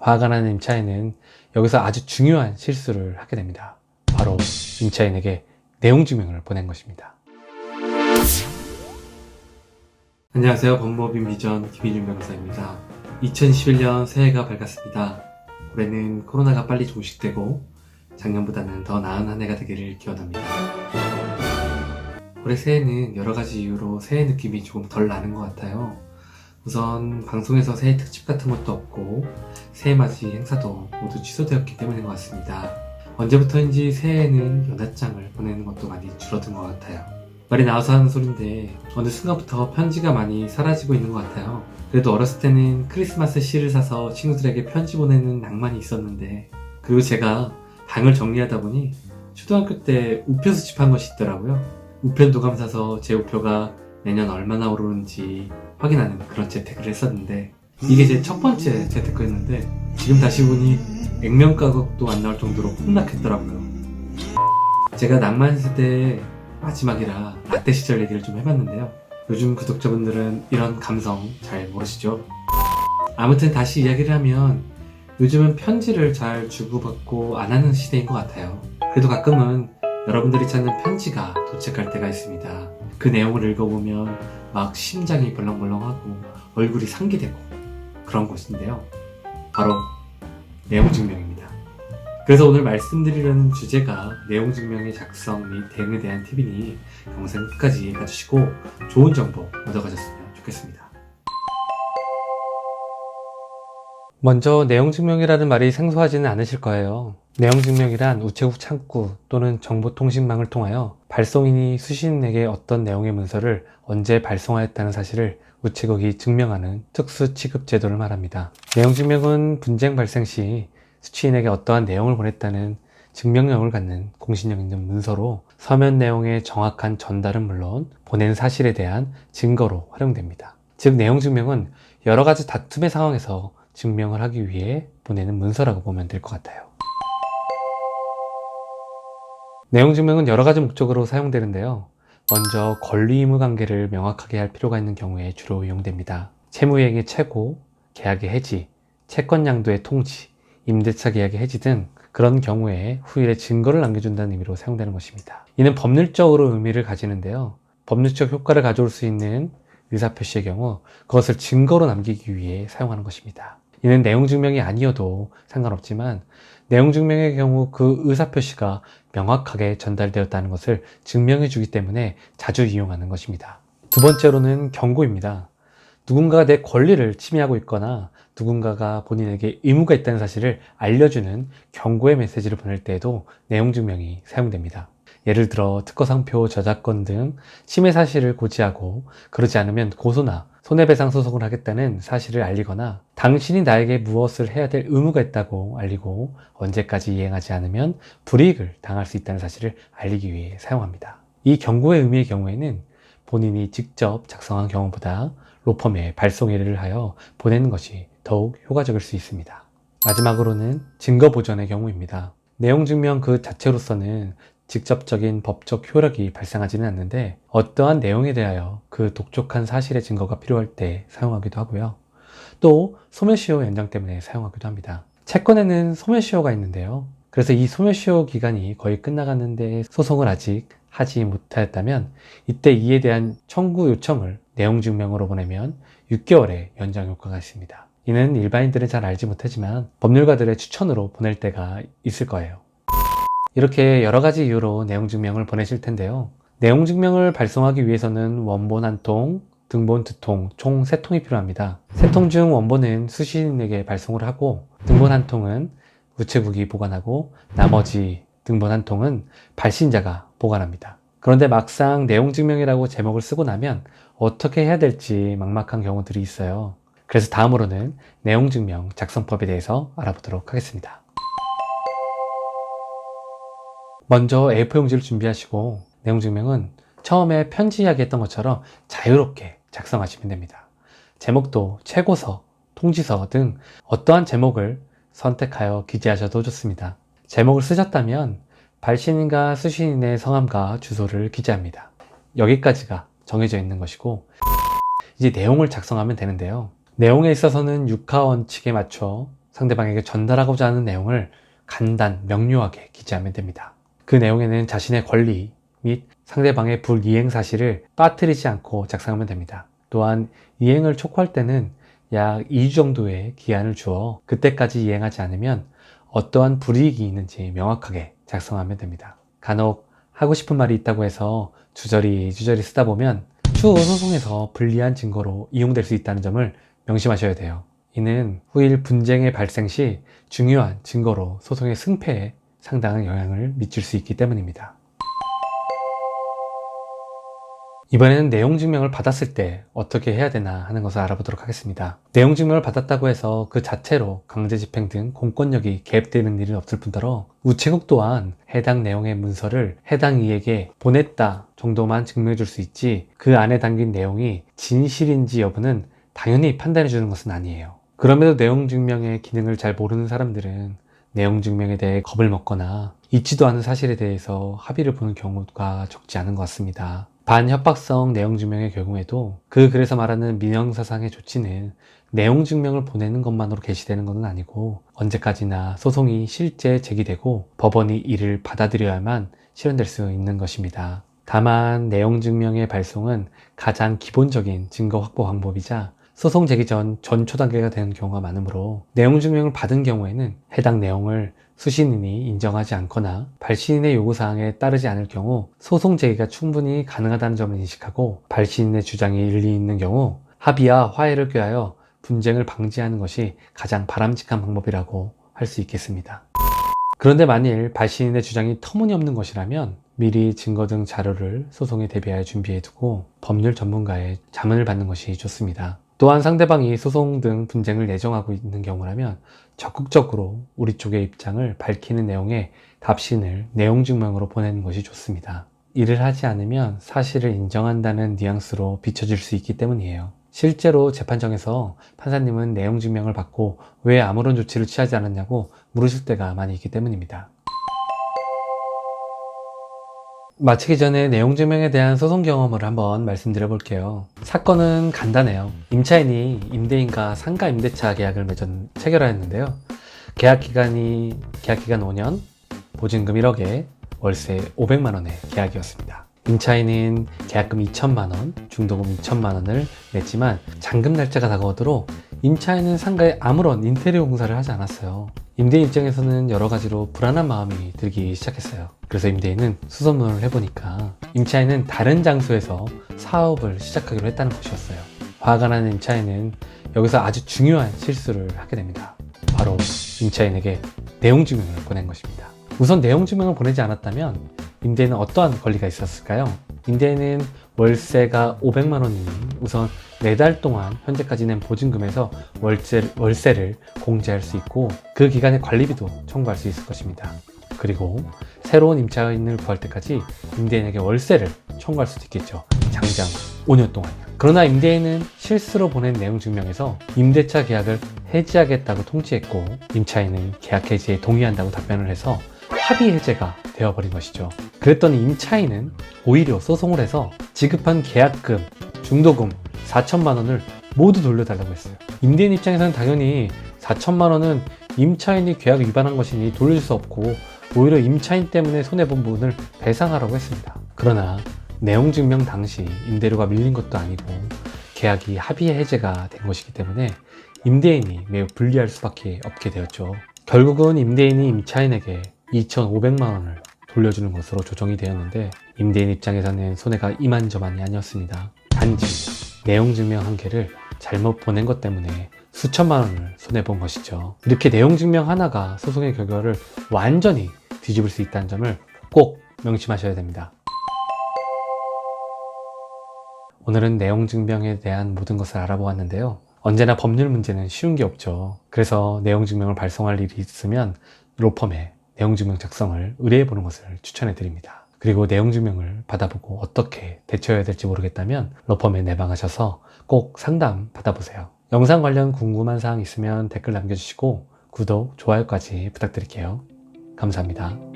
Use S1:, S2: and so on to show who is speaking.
S1: 화가 나는 임차인은 여기서 아주 중요한 실수를 하게 됩니다. 바로 임차인에게 내용 증명을 보낸 것입니다. 안녕하세요. 법무법인 비전 김희준 변호사입니다. 2021년 새해가 밝았습니다. 올해는 코로나가 빨리 종식되고 작년보다는 더 나은 한 해가 되기를 기원합니다. 올해 새해는 여러가지 이유로 새해 느낌이 조금 덜 나는 것 같아요. 우선 방송에서 새해 특집 같은 것도 없고 새해 맞이 행사도 모두 취소되었기 때문인 것 같습니다. 언제부터인지 새해에는 연하장을 보내는 것도 많이 줄어든 것 같아요. 말이 나와서 하는 소린데 어느 순간부터 편지가 많이 사라지고 있는 것 같아요. 그래도 어렸을 때는 크리스마스 시를 사서 친구들에게 편지 보내는 낭만이 있었는데, 그리고 제가 방을 정리하다 보니 초등학교 때 우표 수집한 것이 있더라고요. 우편 도감 사서 제 우표가 내년 얼마나 오르는지 확인하는 그런 재테크를 했었는데, 이게 제 첫 번째 재테크였는데 지금 다시 보니 액면 가격도 안 나올 정도로 폭락했더라고요. 제가 낭만 세대 마지막이라 라떼 시절 얘기를 좀 해봤는데요. 요즘 구독자분들은 이런 감성 잘 모르시죠? 아무튼 다시 이야기를 하면 요즘은 편지를 잘 주고받고 안 하는 시대인 것 같아요. 그래도 가끔은 여러분들이 찾는 편지가 도착할 때가 있습니다. 그 내용을 읽어보면 막 심장이 벌렁벌렁하고 얼굴이 상기되고 그런 것인데요. 바로 내용 증명입니다. 그래서 오늘 말씀드리려는 주제가 내용 증명의 작성 및 대응에 대한 팁이니 영상 끝까지 봐주시고 좋은 정보 얻어가셨으면 좋겠습니다. 먼저 내용 증명이라는 말이 생소하지는 않으실 거예요. 내용 증명이란 우체국 창구 또는 정보통신망을 통하여 발송인이 수신인에게 어떤 내용의 문서를 언제 발송하였다는 사실을 우체국이 증명하는 특수 취급 제도를 말합니다. 내용 증명은 분쟁 발생 시 수취인에게 어떠한 내용을 보냈다는 증명력을 갖는 공신력 있는 문서로 서면 내용의 정확한 전달은 물론 보낸 사실에 대한 증거로 활용됩니다. 즉 내용 증명은 여러 가지 다툼의 상황에서 증명을 하기 위해 보내는 문서라고 보면 될 것 같아요. 내용 증명은 여러 가지 목적으로 사용되는데요. 먼저 권리 의무 관계를 명확하게 할 필요가 있는 경우에 주로 이용됩니다. 채무이행의 최고, 계약의 해지, 채권 양도의 통지, 임대차 계약의 해지 등 그런 경우에 후일에 증거를 남겨준다는 의미로 사용되는 것입니다. 이는 법률적으로 의미를 가지는데요. 법률적 효과를 가져올 수 있는 의사표시의 경우 그것을 증거로 남기기 위해 사용하는 것입니다. 이는 내용 증명이 아니어도 상관없지만 내용 증명의 경우 그 의사표시가 명확하게 전달되었다는 것을 증명해 주기 때문에 자주 이용하는 것입니다. 두 번째로는 경고입니다. 누군가가 내 권리를 침해하고 있거나 누군가가 본인에게 의무가 있다는 사실을 알려주는 경고의 메시지를 보낼 때에도 내용 증명이 사용됩니다. 예를 들어 특허상표 저작권 등 침해 사실을 고지하고 그러지 않으면 고소나 손해배상 소송을 하겠다는 사실을 알리거나 당신이 나에게 무엇을 해야 될 의무가 있다고 알리고 언제까지 이행하지 않으면 불이익을 당할 수 있다는 사실을 알리기 위해 사용합니다. 이 경고의 의미의 경우에는 본인이 직접 작성한 경우보다 로펌에 발송 의뢰를 하여 보내는 것이 더욱 효과적일 수 있습니다. 마지막으로는 증거 보전의 경우입니다. 내용 증명 그 자체로서는 직접적인 법적 효력이 발생하지는 않는데 어떠한 내용에 대하여 그 독촉한 사실의 증거가 필요할 때 사용하기도 하고요. 또 소멸시효 연장 때문에 사용하기도 합니다. 채권에는 소멸시효가 있는데요. 그래서 이 소멸시효 기간이 거의 끝나갔는데 소송을 아직 하지 못하였다면 이때 이에 대한 청구 요청을 내용 증명으로 보내면 6개월의 연장 효과가 있습니다. 이는 일반인들은 잘 알지 못하지만 법률가들의 추천으로 보낼 때가 있을 거예요. 이렇게 여러 가지 이유로 내용 증명을 보내실 텐데요. 내용 증명을 발송하기 위해서는 원본 한 통, 등본 두 통, 총 3통이 필요합니다. 3통 중 원본은 수신인에게 발송을 하고 등본 한 통은 우체국이 보관하고 나머지 등본 한 통은 발신자가 보관합니다. 그런데 막상 내용 증명이라고 제목을 쓰고 나면 어떻게 해야 될지 막막한 경우들이 있어요. 그래서 다음으로는 내용 증명 작성법에 대해서 알아보도록 하겠습니다. 먼저 A4 용지를 준비하시고 내용 증명은 처음에 편지 이야기했던 것처럼 자유롭게 작성하시면 됩니다. 제목도 최고서, 통지서 등 어떠한 제목을 선택하여 기재하셔도 좋습니다. 제목을 쓰셨다면 발신인과 수신인의 성함과 주소를 기재합니다. 여기까지가 정해져 있는 것이고 이제 내용을 작성하면 되는데요. 내용에 있어서는 6하 원칙에 맞춰 상대방에게 전달하고자 하는 내용을 간단, 명료하게 기재하면 됩니다. 그 내용에는 자신의 권리 및 상대방의 불이행 사실을 빠뜨리지 않고 작성하면 됩니다. 또한 이행을 촉구할 때는 약 2주 정도의 기한을 주어 그때까지 이행하지 않으면 어떠한 불이익이 있는지 명확하게 작성하면 됩니다. 간혹 하고 싶은 말이 있다고 해서 주저리 쓰다 보면 추후 소송에서 불리한 증거로 이용될 수 있다는 점을 명심하셔야 돼요. 이는 후일 분쟁의 발생 시 중요한 증거로 소송의 승패에 상당한 영향을 미칠 수 있기 때문입니다. 이번에는 내용 증명을 받았을 때 어떻게 해야 되나 하는 것을 알아보도록 하겠습니다. 내용 증명을 받았다고 해서 그 자체로 강제집행 등 공권력이 개입되는 일은 없을 뿐더러 우체국 또한 해당 내용의 문서를 해당 이에게 보냈다 정도만 증명해 줄 수 있지 그 안에 담긴 내용이 진실인지 여부는 당연히 판단해 주는 것은 아니에요. 그럼에도 내용 증명의 기능을 잘 모르는 사람들은 내용 증명에 대해 겁을 먹거나 있지도 않은 사실에 대해서 합의를 보는 경우가 적지 않은 것 같습니다. 반협박성 내용 증명의 경우에도 그 글에서 말하는 민형사상의 조치는 내용 증명을 보내는 것만으로 개시되는 것은 아니고 언제까지나 소송이 실제 제기되고 법원이 이를 받아들여야만 실현될 수 있는 것입니다. 다만 내용 증명의 발송은 가장 기본적인 증거 확보 방법이자 소송 제기 전 전초 단계가 되는 경우가 많으므로 내용 증명을 받은 경우에는 해당 내용을 수신인이 인정하지 않거나 발신인의 요구사항에 따르지 않을 경우 소송 제기가 충분히 가능하다는 점을 인식하고 발신인의 주장이 일리 있는 경우 합의와 화해를 꾀하여 분쟁을 방지하는 것이 가장 바람직한 방법이라고 할 수 있겠습니다. 그런데 만일 발신인의 주장이 터무니없는 것이라면 미리 증거 등 자료를 소송에 대비하여 준비해두고 법률 전문가의 자문을 받는 것이 좋습니다. 또한 상대방이 소송 등 분쟁을 예정하고 있는 경우라면 적극적으로 우리 쪽의 입장을 밝히는 내용의 답신을 내용 증명으로 보내는 것이 좋습니다. 이를 하지 않으면 사실을 인정한다는 뉘앙스로 비춰질 수 있기 때문이에요. 실제로 재판정에서 판사님은 내용 증명을 받고 왜 아무런 조치를 취하지 않았냐고 물으실 때가 많이 있기 때문입니다. 마치기 전에 내용 증명에 대한 소송 경험을 한번 말씀드려 볼게요. 사건은 간단해요. 임차인이 임대인과 상가 임대차 계약을 체결하였는데요. 계약기간 5년, 보증금 1억에 월세 500만원의 계약이었습니다. 임차인은 계약금 2천만원, 중도금 2천만원을 냈지만 잔금 날짜가 다가오도록 임차인은 상가에 아무런 인테리어 공사를 하지 않았어요. 임대인 입장에서는 여러 가지로 불안한 마음이 들기 시작했어요. 그래서 임대인은 수소문을 해보니까 임차인은 다른 장소에서 사업을 시작하기로 했다는 것이었어요. 화가 나는 임차인은 여기서 아주 중요한 실수를 하게 됩니다. 바로 임차인에게 내용 증명을 보낸 것입니다. 우선 내용 증명을 보내지 않았다면 임대인은 어떠한 권리가 있었을까요? 임대인은 월세가 500만 원이니 우선 4달 동안 현재까지 낸 보증금에서 월세를 공제할 수 있고 그 기간의 관리비도 청구할 수 있을 것입니다. 그리고 새로운 임차인을 구할 때까지 임대인에게 월세를 청구할 수도 있겠죠. 장장 5년 동안요. 그러나 임대인은 실수로 보낸 내용 증명에서 임대차 계약을 해지하겠다고 통지했고 임차인은 계약 해지에 동의한다고 답변을 해서 합의 해제가 되어버린 것이죠. 그랬더니 임차인은 오히려 소송을 해서 지급한 계약금, 중도금 4천만 원을 모두 돌려달라고 했어요. 임대인 입장에서는 당연히 4천만 원은 임차인이 계약 위반한 것이니 돌릴 수 없고 오히려 임차인 때문에 손해본 부분을 배상하라고 했습니다. 그러나 내용 증명 당시 임대료가 밀린 것도 아니고 계약이 합의 해제가 된 것이기 때문에 임대인이 매우 불리할 수밖에 없게 되었죠. 결국은 임대인이 임차인에게 2,500만 원을 돌려주는 것으로 조정이 되었는데 임대인 입장에서는 손해가 이만저만이 아니었습니다. 단지 내용 증명 한 개를 잘못 보낸 것 때문에 수천만 원을 손해본 것이죠. 이렇게 내용 증명 하나가 소송의 결과를 완전히 뒤집을 수 있다는 점을 꼭 명심하셔야 됩니다. 오늘은 내용 증명에 대한 모든 것을 알아보았는데요. 언제나 법률 문제는 쉬운 게 없죠. 그래서 내용 증명을 발송할 일이 있으면 로펌에 내용 증명 작성을 의뢰해 보는 것을 추천해 드립니다. 그리고 내용 증명을 받아보고 어떻게 대처해야 될지 모르겠다면 로펌에 내방하셔서 꼭 상담 받아보세요. 영상 관련 궁금한 사항 있으면 댓글 남겨주시고 구독, 좋아요까지 부탁드릴게요. 감사합니다.